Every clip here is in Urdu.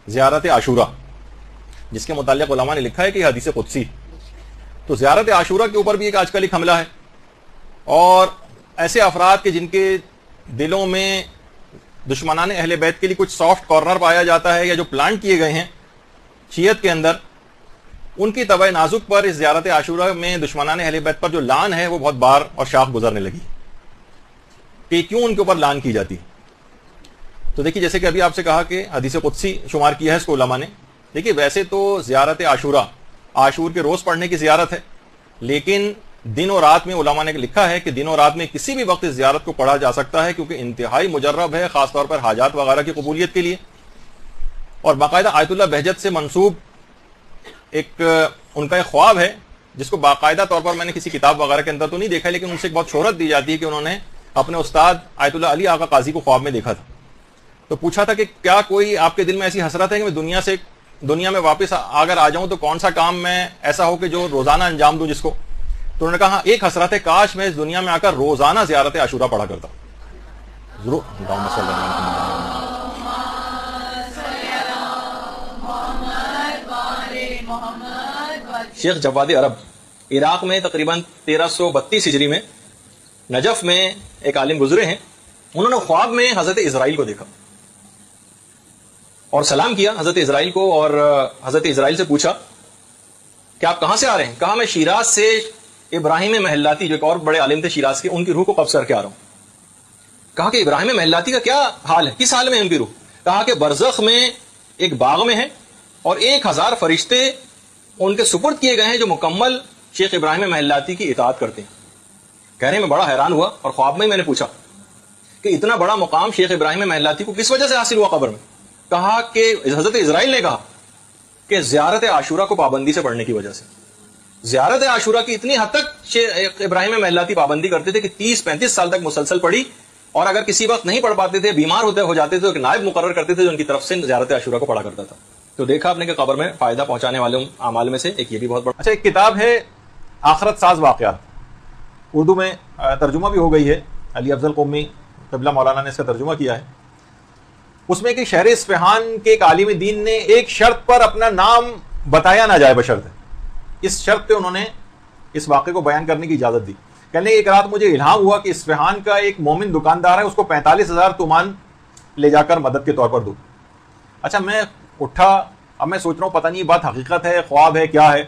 زیارت عاشورہ، جس کے متعلق علماء نے لکھا ہے کہ یہ حدیث قدسی. تو زیارت عاشورہ کے اوپر بھی ایک آج کل ایک حملہ ہے، اور ایسے افراد کے جن کے دلوں میں دشمنان اہل بیت کے لیے کچھ سافٹ کارنر پایا جاتا ہے، یا جو پلانٹ کیے گئے ہیں شیعت کے اندر، ان کی طبع نازک پر اس زیارت عاشورہ میں دشمنان اہل بیت پر جو لعن ہے وہ بہت بار اور شاخ گزرنے لگی کہ کیوں ان کے اوپر لعن کی جاتی. تو دیکھیے، جیسے کہ ابھی آپ سے کہا کہ حدیث قدسی شمار کیا ہے اس کو علماء نے. دیکھیے، ویسے تو زیارت عاشورہ عاشور کے روز پڑھنے کی زیارت ہے، لیکن دن و رات میں علماء نے لکھا ہے کہ دن و رات میں کسی بھی وقت اس زیارت کو پڑھا جا سکتا ہے، کیونکہ انتہائی مجرب ہے، خاص طور پر حاجات وغیرہ کی قبولیت کے لیے. اور باقاعدہ آیت اللہ بہجت سے منسوب ایک ان کا ایک خواب ہے، جس کو باقاعدہ طور پر میں نے کسی کتاب وغیرہ کے اندر تو نہیں دیکھا، لیکن ان سے ایک بہت شہرت دی جاتی ہے کہ انہوں نے اپنے استاد آیت اللہ علی آقا قاضی کو خواب میں دیکھا تھا. تو پوچھا تھا کہ کیا کوئی آپ کے دل میں ایسی حسرت ہے کہ میں دنیا میں واپس اگر آ جاؤں تو کون سا کام میں ایسا ہو کہ جو روزانہ انجام دوں جس کو. تو انہوں نے کہا ہاں، ایک حسرت ہے، کاش میں اس دنیا میں آ کر روزانہ زیارت عاشورہ پڑھا کرتا. ضرور. شیخ جواد عرب عراق میں تقریباً 1332 ہجری میں نجف میں ایک عالم گزرے ہیں. انہوں نے خواب میں حضرت اسرائیل کو دیکھا اور سلام کیا حضرت اسرائیل کو، اور حضرت اسرائیل سے پوچھا کہ آپ کہاں سے آ رہے ہیں؟ کہا میں شیراز سے ابراہیم محلاتی، جو ایک اور بڑے عالم تھے شیراز کے، ان کی روح کو قبض کر کے آ رہا ہوں. کہا کہ ابراہیم محلاتی کا کیا حال ہے، کس حال میں ہے ان کی روح؟ کہا کہ برزخ میں ایک باغ میں ہے، اور 1000 فرشتے ان کے سپرد کیے گئے ہیں جو مکمل شیخ ابراہیم محلاتی کی اطاعت کرتے ہیں. کہہ رہے میں بڑا حیران ہوا، اور خواب میں نے پوچھا کہ اتنا بڑا مقام شیخ ابراہیم محلاتی کو کس وجہ سے حاصل ہوا قبر میں؟ کہا کہ حضرت اسرائیل نے کہا کہ زیارت عاشورہ کو پابندی سے پڑھنے کی وجہ سے. زیارت عاشورہ کی اتنی حد تک شیخ ابراہیم محلاتی پابندی کرتے تھے کہ 30-35 سال تک مسلسل پڑھی، اور اگر کسی وقت نہیں پڑھ پاتے تھے، بیمار ہو جاتے تھے، تو ایک نائب مقرر کرتے تھے جو ان کی طرف سے زیارت عاشورہ کو پڑھا کرتا تھا. تو دیکھا آپ نے کہ قبر میں فائدہ پہنچانے والے اعمال میں سے ایک یہ بھی بہت بڑا. اچھا، ایک کتاب ہے آخرت ساز واقعات، اردو میں ترجمہ بھی ہو گئی ہے، علی افضل قمی قبلہ مولانا نے اس کا ترجمہ کیا ہے. اس میں کہ شہر اصفہان کے ایک عالم دین نے ایک شرط پر اپنا نام بتایا نہ جائے بشرط، اس شرط پہ انہوں نے اس واقعے کو بیان کرنے کی اجازت دی. کہنے ایک رات مجھے الہام ہوا کہ اصفہان کا ایک مومن دکاندار ہے، اس کو 45,000 تومان لے جا کر مدد کے طور پر دوں. اچھا، میں اٹھا، اب میں سوچ رہا ہوں پتہ نہیں بات حقیقت ہے، خواب ہے، کیا ہے.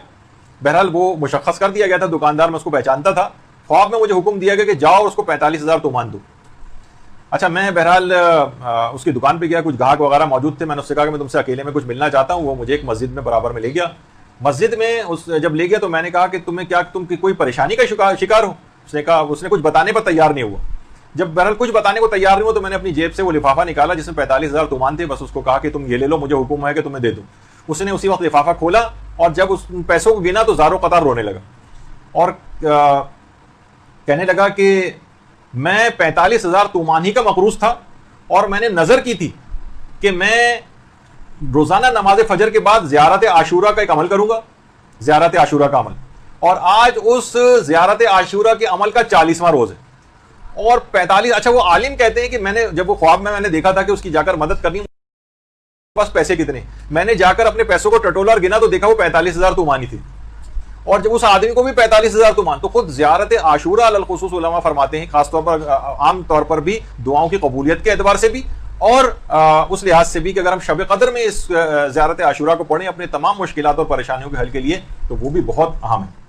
بہرحال وہ مشخص کر دیا گیا تھا، دکاندار میں اس کو پہچانتا تھا. خواب میں مجھے حکم دیا گیا کہ جاؤ اور اس کو 45,000 تومان دو. اچھا، میں بہرحال اس کی دکان پہ گیا، کچھ گاہک وغیرہ موجود تھے. میں نے اس سے کہا کہ میں تم سے اکیلے میں کچھ ملنا چاہتا ہوں. وہ مجھے ایک مسجد میں برابر میں لے گیا. مسجد میں جب لے گیا تو میں نے کہا کہ تم کوئی پریشانی کا شکار ہو؟ اس نے کچھ بتانے پر تیار نہیں ہوا. جب بہرحال کچھ بتانے کو تیار نہیں ہوا تو میں نے اپنی جیب سے وہ لفافہ نکالا جس میں 45,000 تومان تھے. بس اس کو کہا کہ تم یہ لے لو، مجھے حکم ہے کہ تمہیں دے دوں. اس نے اسی وقت لفافہ کھولا، اور جب اس پیسوں کو گنا تو زاروں قطار رونے لگا، اور کہنے لگا کہ میں 45,000 تومان ہی کا مقروض تھا، اور میں نے نظر کی تھی کہ میں روزانہ نماز فجر کے بعد زیارت عاشورہ کا ایک عمل کروں گا، زیارت عاشورہ کا عمل. اور آج اس زیارت عاشورہ کے عمل کا 40واں روز ہے، اور 45. اچھا، وہ عالم کہتے ہیں کہ میں نے جب وہ خواب میں نے دیکھا تھا کہ اس کی جا کر مدد کرنی، بس پیسے کتنے، میں نے جا کر اپنے پیسوں کو ٹٹولا اور گنا تو دیکھا وہ 45,000 تومان ہی تھی. اور جب اس آدمی کو بھی 45,000 تومان، تو خود زیارت عاشورہ علی الخصوص علماء فرماتے ہیں، خاص طور پر عام طور پر بھی دعاؤں کی قبولیت کے اعتبار سے بھی، اور اس لحاظ سے بھی کہ اگر ہم شب قدر میں اس زیارت عاشورہ کو پڑھیں اپنے تمام مشکلات اور پریشانیوں کے حل کے لیے، تو وہ بھی بہت اہم ہے.